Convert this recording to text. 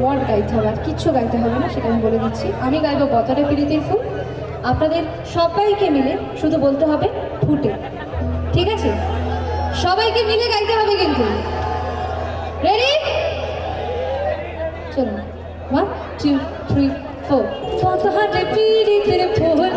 Word গাইতে হবে, আর কিচ্ছু গাইতে হবে না, সেটা আমি বলে দিচ্ছি। আমি গাইবো বতরে প্রীতির ফুল, আপনাদের সবাইকে মিলে শুধু বলতে হবে ফুটে, ঠিক আছে? সবাইকে মিলে গাইতে হবে কিন্তু। রেডি? চলো, 1 2 3 4। বতরে প্রীতির ফুল